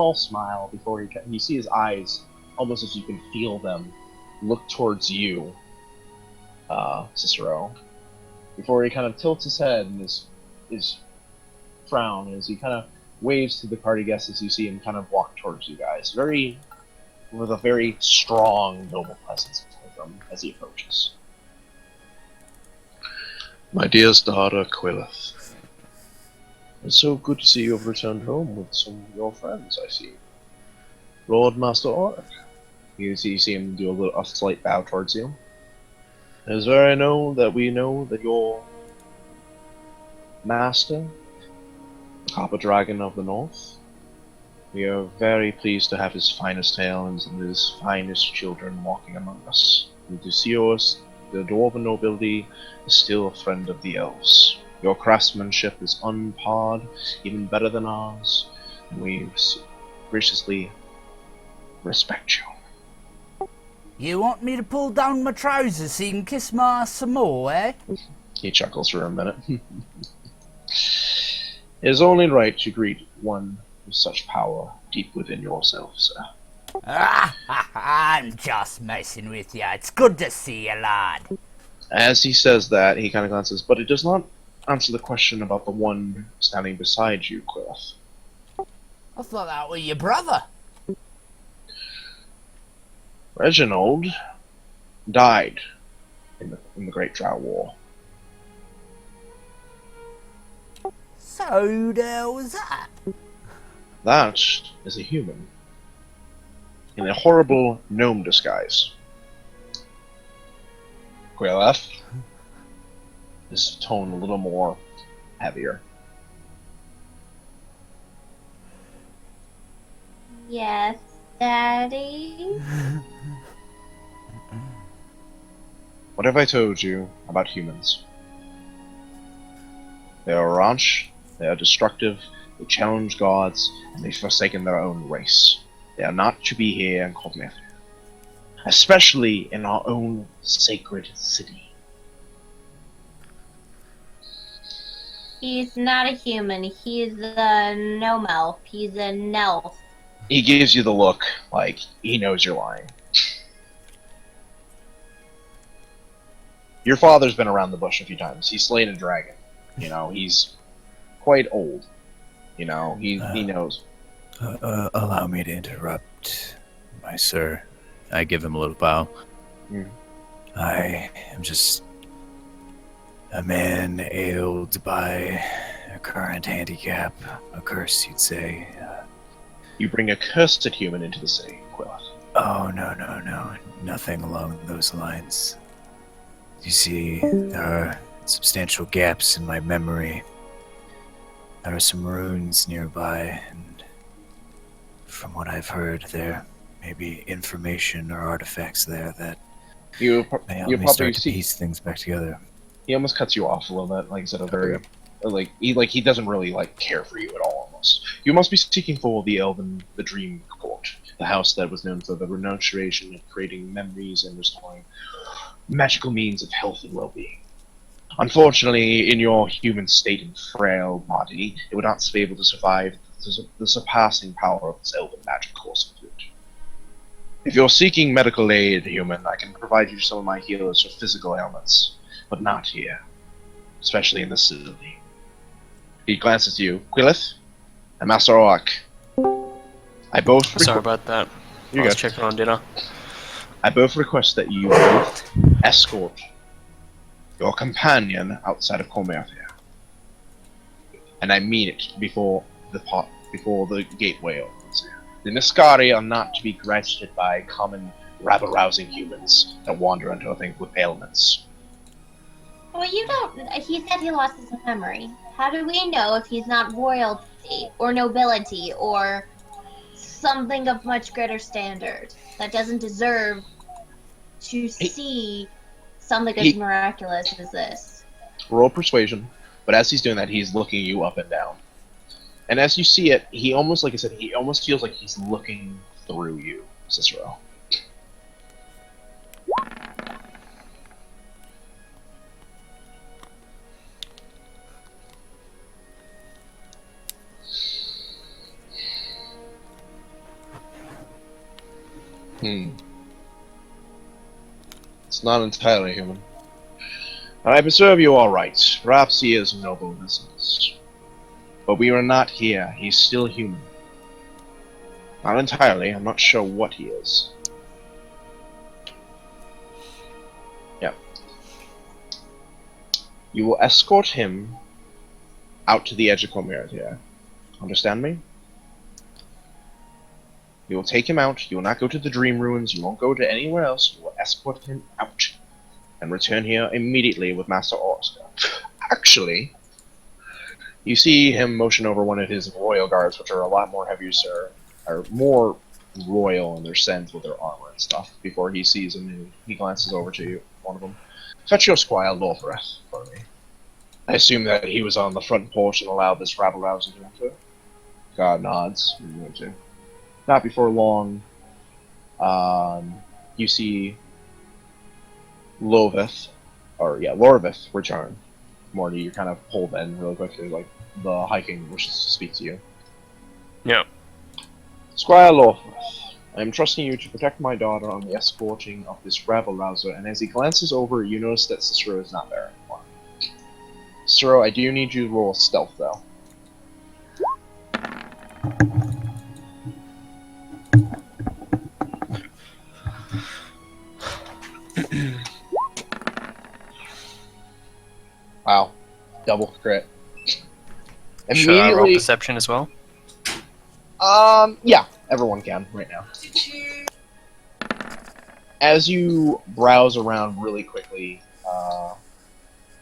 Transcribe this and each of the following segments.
small smile before you see his eyes, almost as you can feel them, look towards you, Cicero. Before he kind of tilts his head and his frown as he kind of waves to the party guests as you see him kind of walk towards you guys, with a very strong, noble presence with him as he approaches. My dearest daughter, Quillith. It's so good to see you have returned home with some of your friends, I see. Lord Master Auric. You see him do a slight bow towards you. It is very known that we know that your master, the Copper Dragon of the North, we are very pleased to have his finest talents and his finest children walking among us. And to see us, the dwarven nobility, is still a friend of the elves. Your craftsmanship is unparred, even better than ours, and we graciously respect you. You want me to pull down my trousers so you can kiss my ass some more, eh? He chuckles for a minute. It is only right to greet one with such power deep within yourself, sir. I'm just messing with you. It's good to see you, lad. As he says that, he kind of glances, but it does not answer the question about the one standing beside you, Quillith. I thought that was your brother. Reginald died in the Great Drow War. So who the hell was that? That is a human. In a horrible gnome disguise. Quillith. His tone a little more heavier. Yes, Daddy? What have I told you about humans? They are rash, they are destructive, they challenge gods, and they've forsaken their own race. They are not to be here in Cormyr, especially in our own sacred city. He's not a human. He's a gnome elf. He's a nelf. He gives you the look, like he knows you're lying. Your father's been around the bush a few times. He's slain a dragon. You know, he's quite old. You know, he knows. Allow me to interrupt, my sir. I give him a little bow. I am just a man ailed by a current handicap, a curse, you'd say. You bring a cursed human into the city, Quillith. Oh, no. Nothing along those lines. You see, there are substantial gaps in my memory. There are some runes nearby, and from what I've heard, there may be information or artifacts there that may help me start to piece things back together. He almost cuts you off a little bit, like instead of very, he doesn't really care for you at all. Almost, you must be seeking for the Dream Court, the house that was known for the renunciation of creating memories and restoring magical means of health and well-being. Unfortunately, in your human state and frail body, it would not be able to survive the surpassing power of this elven magic course of food. If you're seeking medical aid, human, I can provide you some of my healers for physical ailments, but not here, especially in the city. He glances at you, Quillith, and Master Auric. Sorry about that. I was checking on dinner. I both request that you both escort your companion outside of Cormyr, and I mean it before the gateway opens. The Niscari are not to be grasped by common rabble-rousing humans that wander into things with ailments. Well, you don't. He said he lost his memory. How do we know if he's not royalty or nobility or something of much greater standard that doesn't deserve to see something as miraculous as this? Roll persuasion, but as he's doing that, he's looking you up and down. And as you see it, he almost, like I said, he almost feels like he's looking through you, Cicero. It's not entirely human. I preserve you all right. Perhaps he is noble business. But we are not here. He's still human. Not entirely. I'm not sure what he is. Yeah. You will escort him out to the edge of Comirth here. Understand me? You will take him out. You will not go to the Dream Ruins. You won't go to anywhere else. You will escort him out. And return here immediately with Master Oscar. Actually, you see him motion over one of his royal guards, which are a lot more heavier, sir. Are more royal in their sense with their armor and stuff. Before he sees him, and he glances over to you, one of them. Fetch your squire Lorthreth for me. I assume that he was on the front porch and allowed this rabble-rouser to enter. God nods. You're going to. Not before long, you see Lorvith return. Morty, you're kind of pulled in really quickly, like the High King wishes to speak to you. Yeah. Squire Lorvith, I am trusting you to protect my daughter on the escorting of this rabble-rouser, and as he glances over, you notice that Cicero is not there anymore. Cicero, I do need you to roll stealth, though. Wow. Double crit. Should I roll perception as well? Yeah. Everyone can right now. As you browse around really quickly,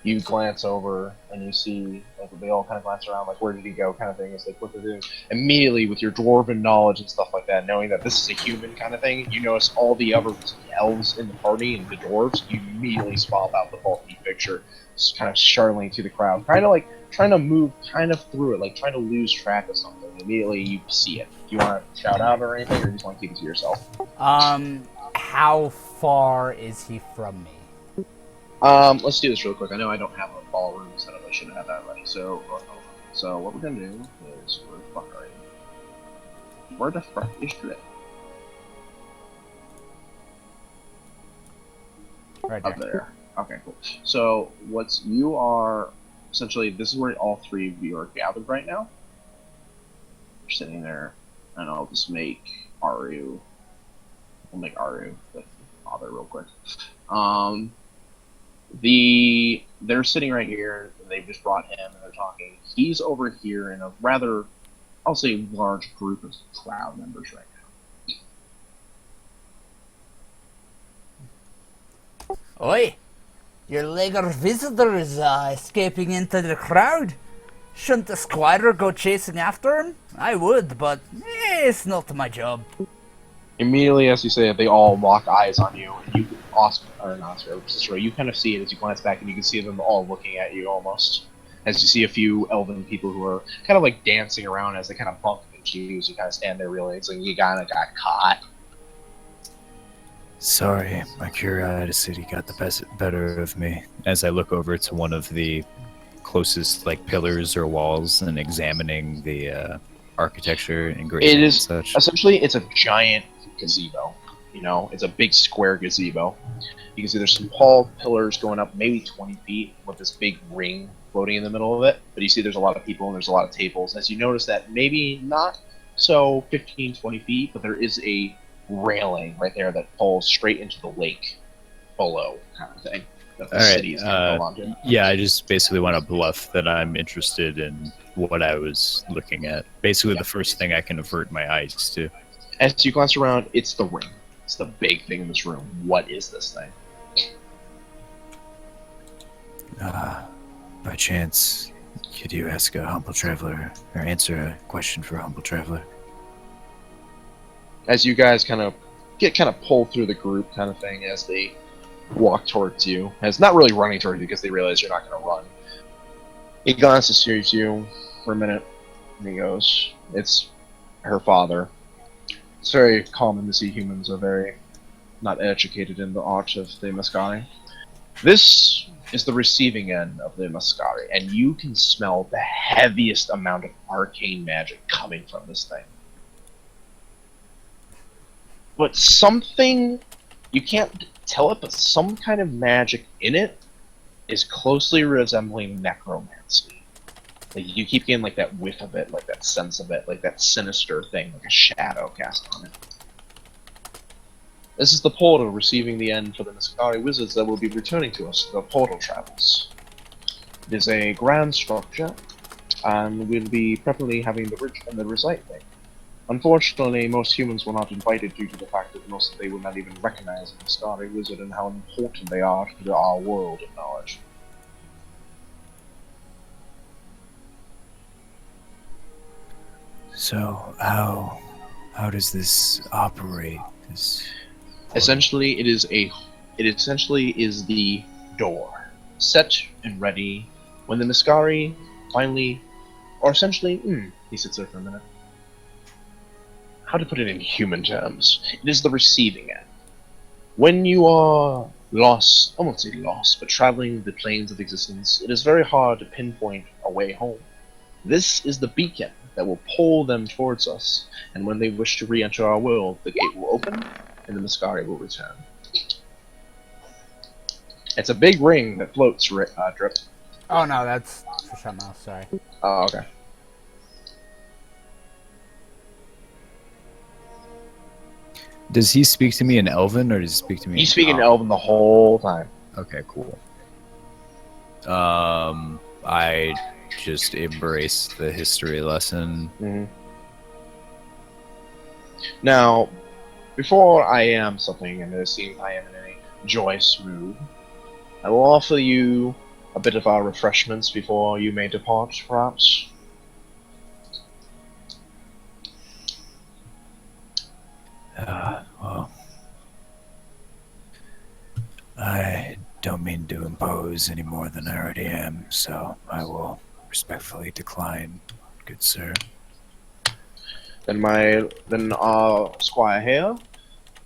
you glance over and you see, like, they all kind of glance around, like, where did he go kind of thing, as they what they're doing. Immediately, with your dwarven knowledge and stuff like that, knowing that this is a human kind of thing, you notice all the other elves in the party and the dwarves, you immediately swap out the bulky picture, just kind of shurling to the crowd, trying to move kind of through it, like trying to lose track of something. Immediately, you see it. Do you want to shout out or anything, or do you just want to keep it to yourself? How far is he from me? Let's do this real quick. I know I don't have a ballroom set up. I should have that ready. So what we're gonna do is where the fuck are you? Where the fuck is Drit? Right Up there. Okay, cool. So you are essentially, this is where all three of you are gathered right now. You're sitting there, and I'll just make Aru. We'll make Aru the father real quick. They're sitting right here, and they've just brought him, and they're talking. He's over here in a rather, I'll say, large group of crowd members right now. Oi! Your lager visitor is escaping into the crowd. Shouldn't the squire go chasing after him? I would, but it's not my job. Immediately as you say it, they all lock eyes on you, and you, Cicero, you kind of see it as you glance back, and you can see them all looking at you almost. As you see a few elven people who are kind of like dancing around as they kind of bump into you, as you kind of stand there realizing you kind of got caught. Sorry, my curiosity got the better of me as I look over to one of the closest pillars or walls and examining the architecture and It is such. Essentially, it's a giant gazebo. You know, it's a big square gazebo. You can see there's some tall pillars going up maybe 20 feet with this big ring floating in the middle of it. But you see there's a lot of people and there's a lot of tables. As you notice that maybe not so 15, 20 feet, but there is a railing right there that falls straight into the lake below, kind of thing. That the city is going to go onto. Yeah, I just basically want to bluff that I'm interested in what I was looking at. Basically, the first thing I can avert my eyes to. As you glance around, it's the ring. It's the big thing in this room. What is this thing? By chance, could you ask a humble traveler, or answer a question for a humble traveler? As you guys kind of pulled through the group kind of thing as they walk towards you, as not really running towards you because they realize you're not going to run. He glances to you for a minute, and he goes, "It's her father." It's very common to see humans are very not educated in the art of the Mascari. This is the receiving end of the Mascari, and you can smell the heaviest amount of arcane magic coming from this thing. but something, you can't tell it, but some kind of magic in it is closely resembling necromancy. Like, you keep getting like that whiff of it, like that sense of it, like that sinister thing, like a shadow cast on it. This is the portal receiving the end for the Niscari wizards that will be returning to us, the portal travels. It is a grand structure, and we'll be preferably having the rich and the recite thing. Unfortunately, most humans were not invited due to the fact that most of they would not even recognize the Niscari wizard and how important they are to our world of knowledge. So, how does this operate? Essentially, it essentially is the door, set and ready when the Niscari finally, or essentially, he sits there for a minute. How to put it in human terms? It is the receiving end. When you are lost, I won't say lost, but traveling the planes of existence, it is very hard to pinpoint a way home. This is the beacon that will pull them towards us, and when they wish to re-enter our world, the gate will open, and the Niscari will return. It's a big ring that floats, Drip. Oh no, that's for something else, sorry. Oh, okay. Does he speak to me in Elven, or does he speak to me He's speaking Elven the whole time. Okay, cool. I just embrace the history lesson. Mm-hmm. Now, before I am something, and it seems I am in a joyous mood, I will offer you a bit of our refreshments before you may depart, perhaps. Well, I don't mean to impose any more than I already am, so I will respectfully decline, good sir. Then Squire here,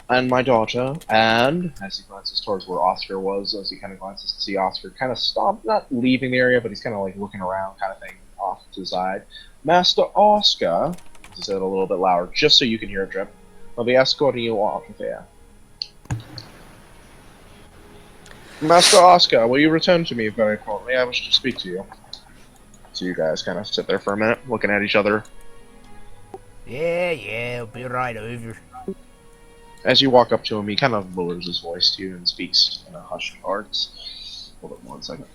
and my daughter, and as he glances towards where Oscar was, as he kind of glances to see Oscar kind of stop, not leaving the area, but he's kind of like looking around, kind of thing, off to the side. Master Oscar, he said a little bit louder, just so you can hear it, Drip. I'll be escorting you off of here. Master Oscar, will you return to me very shortly? I wish to speak to you. So you guys kind of sit there for a minute, looking at each other. Yeah, I'll be right over. As you walk up to him, he kind of lowers his voice to you and speaks in a hushed voice. Hold on 1 second.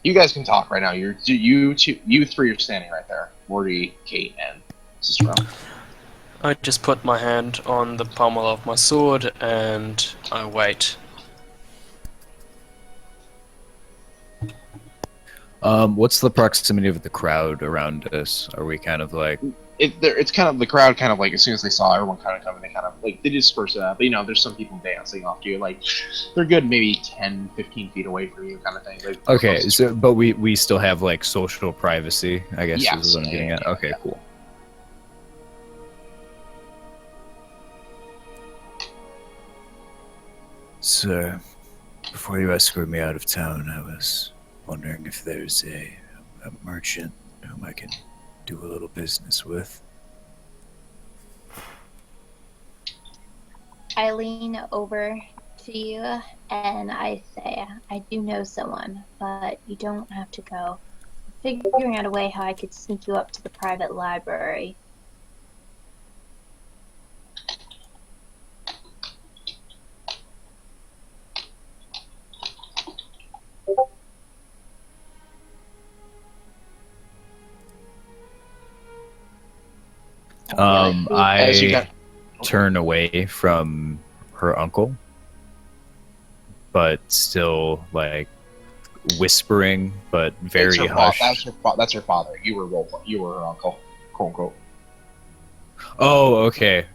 You guys can talk right now. You three are standing right there. Morty, Kate, and Sister. I just put my hand on the pommel of my sword and I wait. What's the proximity of the crowd around us? Are we kind of like... It's kind of, the crowd kind of like, as soon as they saw everyone kind of coming, they kind of, like, they disperse it out. But, you know, there's some people dancing off to you. Like, they're good maybe 10, 15 feet away from you kind of thing. Okay, so, but we still have, like, social privacy, I guess, yes, is what I'm getting at. Okay, yeah. Cool. Sir, before you escort me out of town, I was wondering if there's a merchant whom I can do a little business with. I lean over to you and I say, I do know someone, but you don't have to go. I'm figuring out a way how I could sneak you up to the private library. I turn away from her uncle, but still, like, whispering, but very hushed. That's her father. You were her uncle, quote unquote. Oh, okay.